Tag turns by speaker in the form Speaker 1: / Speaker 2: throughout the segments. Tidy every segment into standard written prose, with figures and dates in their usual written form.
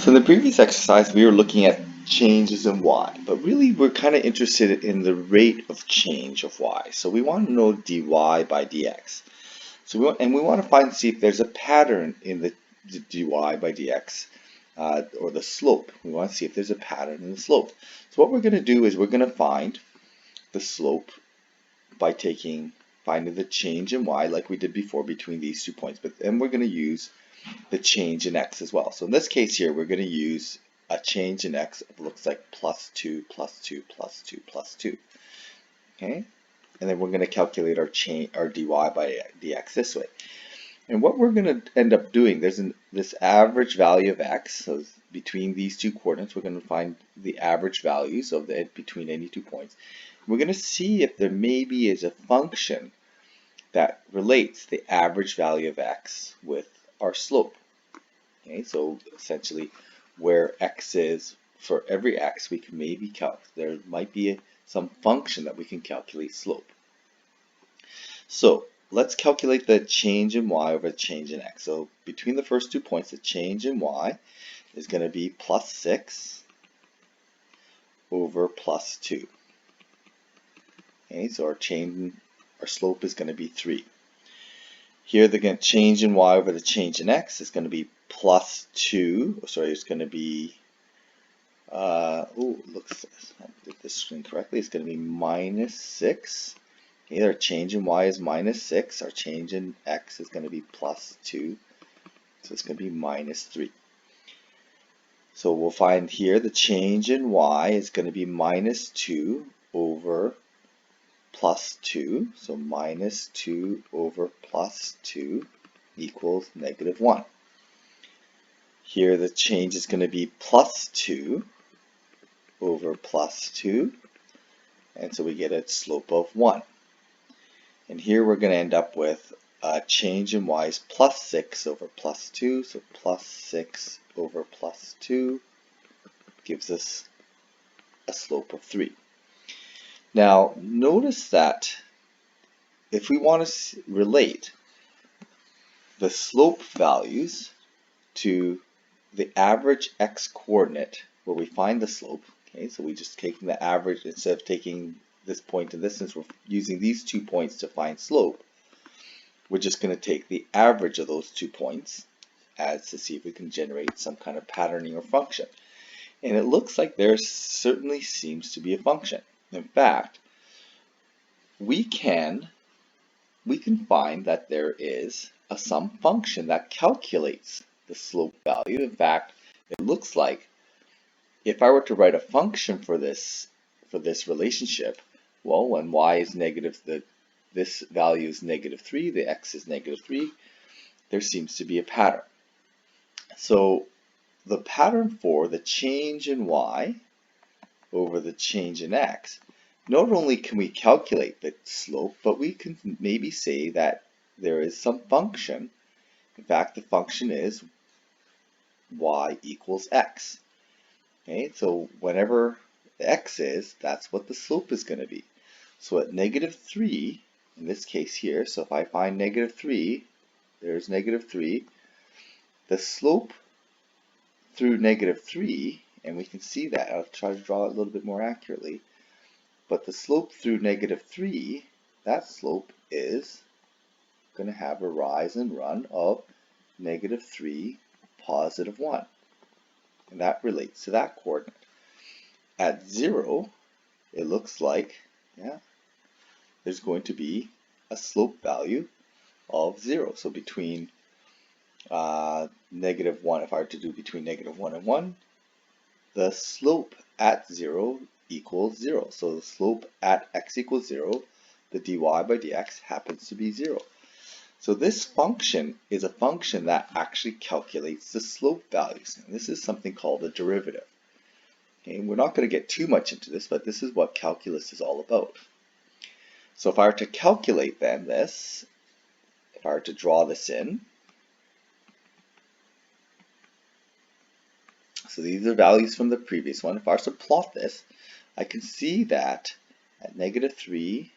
Speaker 1: So in the previous exercise, we were looking at changes in y, but really we're kind of interested in the rate of change of y. So we want to know dy by dx. So we want to find see if there's a pattern in the dy by dx or the slope. We want to see if there's a pattern in the slope. So what we're going to do is we're going to find the slope by finding the change in y like we did before between these 2 points. But then we're going to use the change in x as well. So in this case here, we're going to use a change in x. It looks like plus 2, plus 2, plus 2, plus 2. Okay? And then we're going to calculate our dy by dx this way. And what we're going to end up doing, there's this average value of x. So between these two coordinates, we're going to find the average values of between any 2 points. We're going to see if there maybe is a function that relates the average value of x with our slope. Okay, so essentially where x is, for every x we can maybe calculate, there might be some function that we can calculate slope. So let's calculate the change in y over the change in x. So between the first 2 points, the change in y is going to be plus 6 over plus 2. Okay, so our slope is going to be 3. Here the change in y over the change in x is going to be plus 2. Sorry, it's going to be, I did this incorrectly. It's going to be minus 6. Okay, our change in y is minus 6. Our change in x is going to be plus 2. So it's going to be minus 3. So we'll find here the change in y is going to be minus 2 over plus 2, so minus 2 over plus 2 equals negative 1. Here the change is going to be plus 2 over plus 2, and so we get a slope of 1. And here we're going to end up with a change in y is plus 6 over plus 2, so plus 6 over plus 2 gives us a slope of 3. Now notice that if we want to relate the slope values to the average x coordinate where we find the slope, okay, so we just taking the average instead of taking this point and this, since we're using these 2 points to find slope, we're just going to take the average of those 2 points as to see if we can generate some kind of patterning or function. And it looks like there certainly seems to be a function. In fact, we can find that there is some function that calculates the slope value. In fact, it looks like if I were to write a function for this relationship, well, when y is negative, this value is negative 3, the x is negative 3, there seems to be a pattern. So the pattern for the change in y over the change in x, not only can we calculate the slope, but we can maybe say that there is some function. In fact, the function is y equals x. Okay, so whenever x is, that's what the slope is going to be. So at negative 3, in this case here, so if I find negative 3, there's negative 3, the slope through negative 3, and we can see that, I'll try to draw it a little bit more accurately, but the slope through negative 3, that slope is going to have a rise and run of negative 3, positive 1. And that relates to that coordinate. At 0, it looks like, there's going to be a slope value of 0. So between negative 1, if I were to do between negative 1 and 1, the slope at 0 equals 0. So the slope at x equals 0, the dy by dx happens to be 0. So this function is a function that actually calculates the slope values. And this is something called a derivative. Okay, we're not going to get too much into this, but this is what calculus is all about. So if I were to calculate then this, if I were to draw this in, so these are values from the previous one. If I were to plot this, I can see that at negative 3,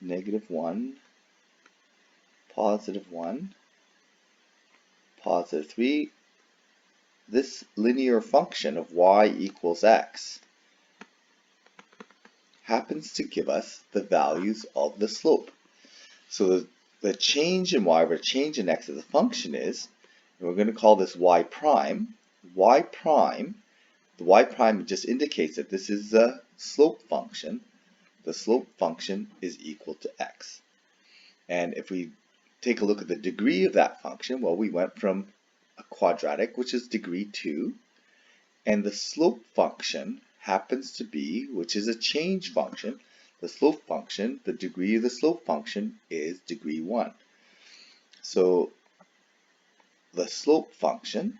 Speaker 1: negative 1, positive 1, positive 3, this linear function of y equals x happens to give us the values of the slope. So the change in y or change in x of the function is, and we're going to call this y prime. Y prime, the y prime just indicates that this is the slope function. The slope function is equal to x. And if we take a look at the degree of that function, well, we went from a quadratic, which is degree 2, and the slope function happens to be, which is a change function, the slope function, the degree of the slope function is degree 1. So the slope function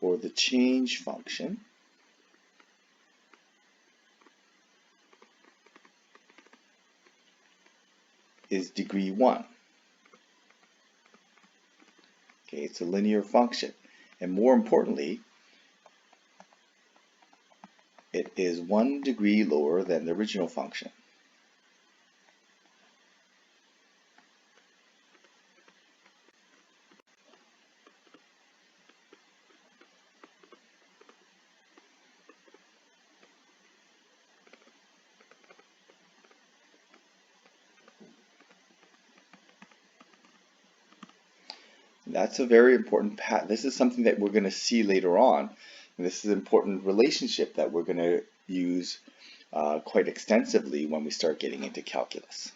Speaker 1: or the change function is degree 1. Okay, it's a linear function. And more importantly, it is 1 degree lower than the original function. That's a very important This is something that we're going to see later on. And this is an important relationship that we're going to use quite extensively when we start getting into calculus.